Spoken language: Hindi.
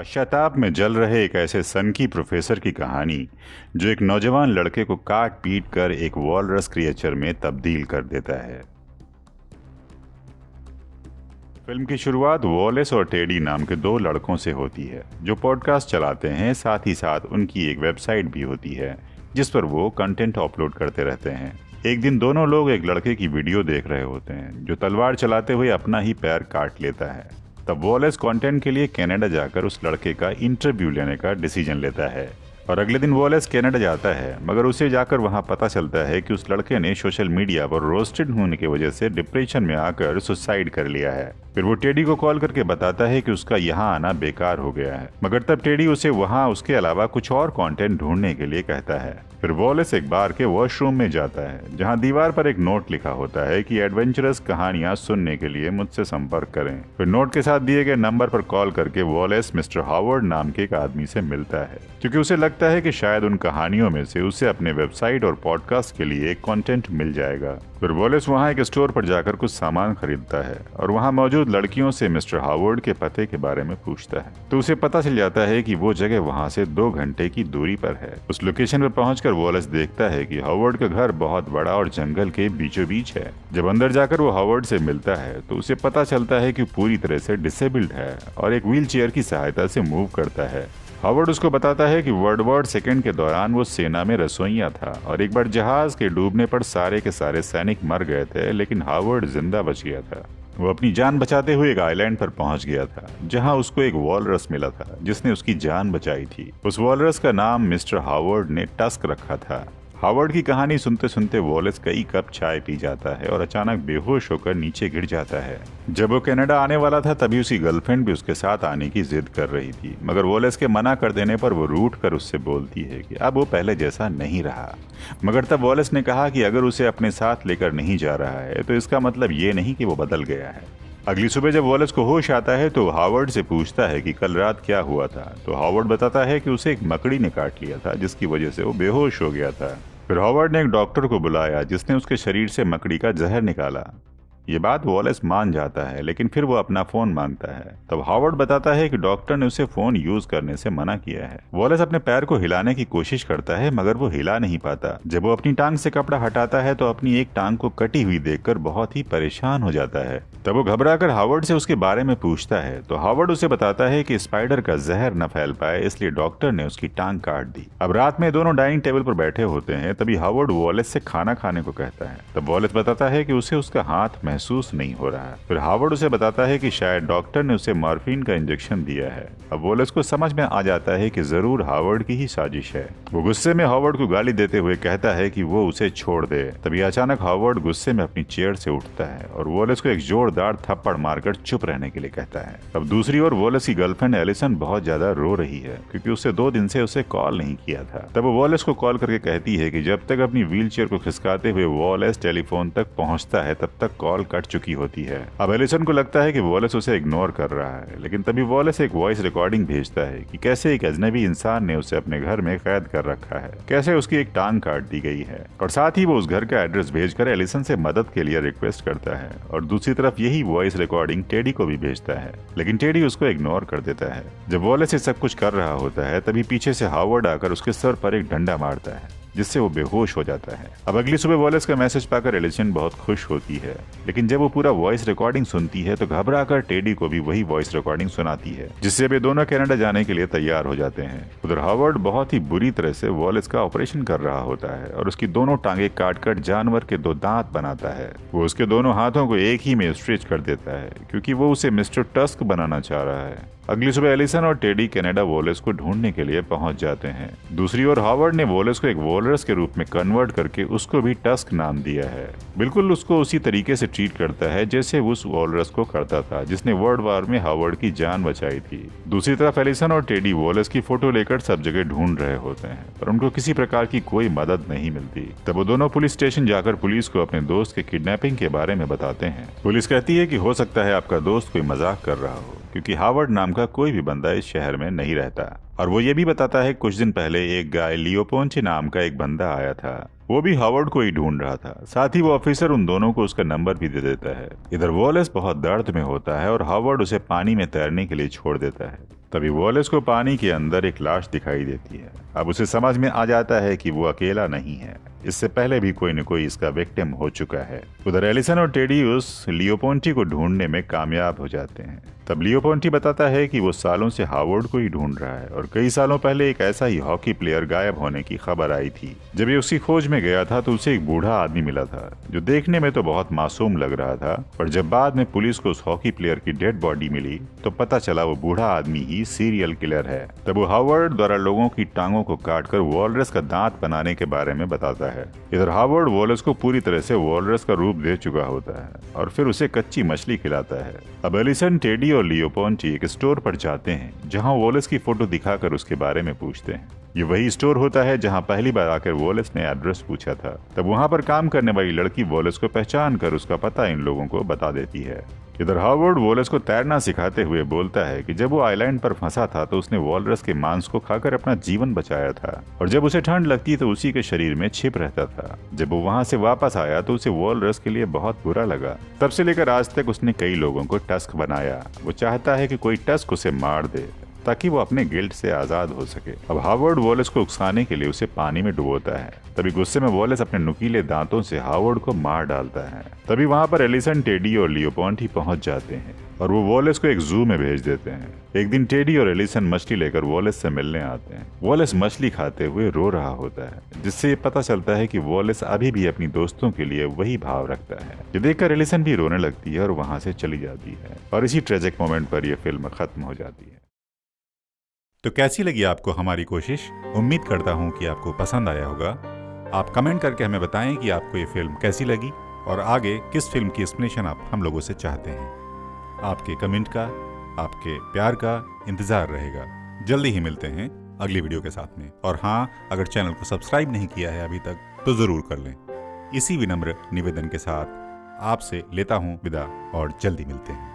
पश्चाताप में जल रहे एक ऐसे सनकी प्रोफेसर की कहानी जो एक नौजवान लड़के को काट पीट कर एक वॉलरस क्रिएचर में तब्दील कर देता है। फिल्म की शुरुआत वॉलेस और टेडी नाम के दो लड़कों से होती है जो पॉडकास्ट चलाते हैं। साथ ही साथ उनकी एक वेबसाइट भी होती है जिस पर वो कंटेंट अपलोड करते रहते हैं। एक दिन दोनों लोग एक लड़के की वीडियो देख रहे होते हैं जो तलवार चलाते हुए अपना ही पैर काट लेता है। तब वॉलेस कंटेंट के लिए कनाडा जाकर उस लड़के का इंटरव्यू लेने का डिसीजन लेता है और अगले दिन वॉलेस कनाडा जाता है, मगर उसे जाकर वहां पता चलता है कि उस लड़के ने सोशल मीडिया पर रोस्टेड होने की वजह से डिप्रेशन में आकर सुसाइड कर लिया है। फिर वो टेडी को कॉल करके बताता है कि उसका यहाँ आना बेकार हो गया है, मगर तब टेडी उसे वहाँ उसके अलावा कुछ और कंटेंट ढूंढने के लिए कहता है। फिर वॉलेस एक बार के वॉशरूम में जाता है जहाँ दीवार पर एक नोट लिखा होता है कि एडवेंचरस कहानियां सुनने के लिए मुझसे संपर्क करें। फिर नोट के साथ दिए गए नंबर पर कॉल करके वॉलेस मिस्टर हावर्ड नाम के एक आदमी से मिलता है क्योंकि उसे लगता है कि शायद उन कहानियों में से उसे अपने वेबसाइट और पॉडकास्ट के लिए कंटेंट मिल जाएगा। फिर वॉलेस वहाँ एक स्टोर पर जाकर कुछ सामान खरीदता है और वहाँ मौजूद लड़कियों से मिस्टर हावर्ड के पते के बारे में पूछता है तो उसे पता चल जाता है कि वो जगह वहाँ से 2 घंटे की दूरी पर है। उस लोकेशन पर पहुंचकर वॉलेस देखता है कि हावर्ड का घर बहुत बड़ा और जंगल के बीचों बीच है। जब अंदर जाकर वो हावर्ड से मिलता है तो उसे पता चलता है कि पूरी तरह से डिसेबल्ड है और एक व्हील चेयर की सहायता से मूव करता है। हावर्ड उसको बताता है कि वर्ल्ड वॉर सेकेंड के दौरान वो सेना में रसोइया था और एक बार जहाज के डूबने पर सारे के सारे सैनिक मर गए थे, लेकिन हावर्ड जिंदा बच गया था। वो अपनी जान बचाते हुए एक आइलैंड पर पहुंच गया था जहां उसको एक वॉलरस मिला था जिसने उसकी जान बचाई थी। उस वॉलरस का नाम मिस्टर हावर्ड ने टस्क रखा था। हावर्ड की कहानी सुनते सुनते वॉलेस कई कप चाय पी जाता है और अचानक बेहोश होकर नीचे गिर जाता है। जब वो कनाडा आने वाला था तभी उसकी गर्लफ्रेंड भी उसके साथ आने की जिद कर रही थी, मगर वॉलेस के मना कर देने पर वो रूठ कर उससे बोलती है कि अब वो पहले जैसा नहीं रहा। मगर तब वॉलेस ने कहा कि अगर उसे अपने साथ लेकर नहीं जा रहा है तो इसका मतलब ये नहीं कि वो बदल गया है। अगली सुबह जब वॉलेस को होश आता है तो हावर्ड से पूछता है कि कल रात क्या हुआ था, तो हावर्ड बताता है कि उसे एक मकड़ी ने काट लिया था जिसकी वजह से वो बेहोश हो गया था। फिर हावर्ड ने एक डॉक्टर को बुलाया जिसने उसके शरीर से मकड़ी का जहर निकाला। ये बात वॉलेस मान जाता है, लेकिन फिर वो अपना फोन मांगता है। तब हावर्ड बताता है कि डॉक्टर ने उसे फोन यूज करने से मना किया है। वॉलेस अपने पैर को हिलाने की कोशिश करता है मगर वो हिला नहीं पाता। जब वो अपनी टांग से कपड़ा हटाता है तो अपनी एक टांग को कटी हुई देखकर बहुत ही परेशान हो जाता है। तब वो घबराकर हावर्ड से उसके बारे में पूछता है तो हावर्ड उसे बताता है कि स्पाइडर का जहर न फैल पाए इसलिए डॉक्टर ने उसकी टांग काट दी। अब रात में दोनों डाइनिंग टेबल पर बैठे होते हैं, तभी हावर्ड वॉलेस से खाना खाने को कहता है। तब वॉलेस बताता है कि उसे उसका हाथ महसूस नहीं हो रहा है। फिर हावर्ड उसे बताता है कि शायद डॉक्टर ने उसे मॉर्फिन का इंजेक्शन दिया है। अब वॉलेस को समझ में आ जाता है कि जरूर हावर्ड की ही साजिश है। वो गुस्से में हावर्ड को गाली देते हुए कहता है कि वो उसे छोड़ दे। तभी अचानक हावर्ड गुस्से में अपनी चेयर से उठता है और वॉलेस को एक जोरदार थप्पड़ मारकर चुप रहने के लिए कहता है। अब दूसरी ओर वॉलेस की गर्लफ्रेंड एलिसन बहुत ज्यादा रो रही है क्योंकि उससे 2 दिन से उसे कॉल नहीं किया था। तब वो वॉलेस को कॉल करके कहती है कि जब तक अपनी व्हील चेयर को खिसकाते हुए वॉलेस टेलीफोन तक पहुंचता है तब तक कॉल कट चुकी होती है। अब एलिसन को लगता है कि वॉलेस उसे इग्नोर कर रहा है, लेकिन तभी वॉलेस एक वॉइस रिकॉर्डिंग भेजता है कि कैसे एक अजनबी इंसान ने उसे अपने घर में कैद कर रखा है, कैसे उसकी एक टांग काट दी गई है, और साथ ही वो उस घर का एड्रेस भेजकर एलिसन से मदद के लिए रिक्वेस्ट करता है। और दूसरी तरफ यही वॉइस रिकॉर्डिंग टेडी को भी भेजता है, लेकिन टेडी उसको इग्नोर कर देता है। जब वॉलेस ये सब कुछ कर रहा होता है तभी पीछे से हावर्ड आकर उसके सर पर एक डंडा मारता है जिससे वो बेहोश हो जाता है। अब अगली सुबह वॉलेस का मैसेज पाकर एलिसन बहुत खुश होती है, लेकिन जब वो पूरा वॉइस रिकॉर्डिंग सुनती है तो घबराकर टेडी को भी वही वॉइस रिकॉर्डिंग सुनाती है, जिससे वे दोनों कनाडा जाने के लिए तैयार हो जाते हैं। उधर हावर्ड बहुत ही बुरी तरह से वॉलेस का ऑपरेशन कर रहा होता है और उसकी दोनों टांगे काट जानवर के 2 दांत बनाता है। वो उसके दोनों हाथों को एक ही में स्ट्रेच कर देता है क्योंकि वो उसे मिस्टर टस्क बनाना चाह रहा है। अगली सुबह एलिसन और टेडी कनाडा वॉलेस को ढूंढने के लिए पहुंच जाते हैं। दूसरी ओर हावर्ड ने वॉलेस को एक वॉलरस के रूप में कन्वर्ट करके उसको भी टस्क नाम दिया है। बिल्कुल उसको उसी तरीके से ट्रीट करता है जैसे उस वॉलरस को करता था जिसने वर्ल्ड वॉर में हावर्ड की जान बचाई थी। दूसरी तरफ एलिसन और टेडी वॉलेस की फोटो लेकर सब जगह ढूंढ रहे होते हैं पर उनको किसी प्रकार की कोई मदद नहीं मिलती। तब वो दोनों पुलिस स्टेशन जाकर पुलिस को अपने दोस्त के किडनैपिंग के बारे में बताते हैं। पुलिस कहती है कि हो सकता है आपका दोस्त कोई मजाक कर रहा हो क्योंकि हावर्ड नाम का कोई भी बंदा इस शहर में नहीं रहता। और वो ये भी बताता है कुछ दिन पहले एक गाय लियोपोंचे नाम का एक बंदा आया था, वो भी हावर्ड को ही ढूंढ रहा था। साथ ही वो ऑफिसर उन दोनों को उसका नंबर भी दे देता है। इधर वॉलेस बहुत दर्द में होता है और हावर्ड उसे पानी में तैरने के लिए छोड़ देता है। तभी वॉलेस को पानी के अंदर एक लाश दिखाई देती है। अब उसे समझ में आ जाता है कि वो अकेला नहीं है, इससे पहले भी कोई न कोई इसका विक्टिम हो चुका है। उधर एलिसन और टेडी उस लियोपोंटी को ढूंढने में कामयाब हो जाते हैं। तब लियोपोंटी बताता है कि वो सालों से हावर्ड को ही ढूंढ रहा है और कई सालों पहले एक ऐसा ही हॉकी प्लेयर गायब होने की खबर आई थी। जब ये उसकी खोज में गया था तो उसे एक बूढ़ा आदमी मिला था जो देखने में तो बहुत मासूम लग रहा था, पर जब बाद में पुलिस को उस हॉकी प्लेयर की डेड बॉडी मिली तो पता चला वो बूढ़ा आदमी ही सीरियल किलर है। तब वो हावर्ड द्वारा लोगों की टांगों को काटकर वॉलरस का दांत बनाने के बारे में बताता है। इधर हावर्ड वॉलरस को पूरी तरह से वॉलरस का रूप दे चुका होता है और फिर उसे कच्ची मछली खिलाता है। अब एलिसन, टेडी और लियोपोंटी एक स्टोर पर जाते हैं जहां वॉलरस की फोटो दिखाकर उसके बारे में पूछते हैं। ये वही स्टोर होता है जहां पहली बार आकर वॉलरस ने एड्रेस पूछा था। तब वहां पर काम करने वाली लड़की वॉलरस को पहचान कर उसका पता इन लोगों को बता देती है। इधर हावर्ड वॉलरस को तैरना सिखाते हुए बोलता है कि जब वो आइलैंड पर फंसा था तो उसने वॉलरस के मांस को खाकर अपना जीवन बचाया था और जब उसे ठंड लगती तो उसी के शरीर में छिप रहता था। जब वो वहां से वापस आया तो उसे वॉलरस के लिए बहुत बुरा लगा। तब से लेकर आज तक उसने कई लोगों को टस्क बनाया। वो चाहता है कि कोई टस्क उसे मार दे ताकि वो अपने गिल्ट से आजाद हो सके। अब हावर्ड वॉलरस को उकसाने के लिए उसे पानी में डुबोता है। तभी गुस्से में वॉलरस अपने नुकीले दांतों से हावर्ड को मार डालता है। तभी वहां पर एलिसन, टेडी और लियोपोंटी पहुंच जाते हैं और वो वॉलरस को एक जू में भेज देते हैं। एक दिन टेडी और एलिसन मछली लेकर वॉलरस से मिलने आते हैं। वॉलरस मछली खाते हुए रो रहा होता है, जिससे ये पता चलता है कि वॉलरस अभी भी अपनी दोस्तों के लिए वही भाव रखता है। ये देखकर एलिसन भी रोने लगती है और वहां से चली जाती है और इसी ट्रेजिक मोमेंट पर यह फिल्म खत्म हो जाती है। तो कैसी लगी आपको हमारी कोशिश? उम्मीद करता हूँ कि आपको पसंद आया होगा। आप कमेंट करके हमें बताएं कि आपको ये फिल्म कैसी लगी और आगे किस फिल्म की एक्सप्लेनेशन आप हम लोगों से चाहते हैं। आपके कमेंट का, आपके प्यार का इंतज़ार रहेगा। जल्दी ही मिलते हैं अगली वीडियो के साथ में। और हाँ, अगर चैनल को सब्सक्राइब नहीं किया है अभी तक तो ज़रूर कर लें। इसी विनम्र निवेदन के साथ आपसे लेता हूँ विदा और जल्दी मिलते हैं।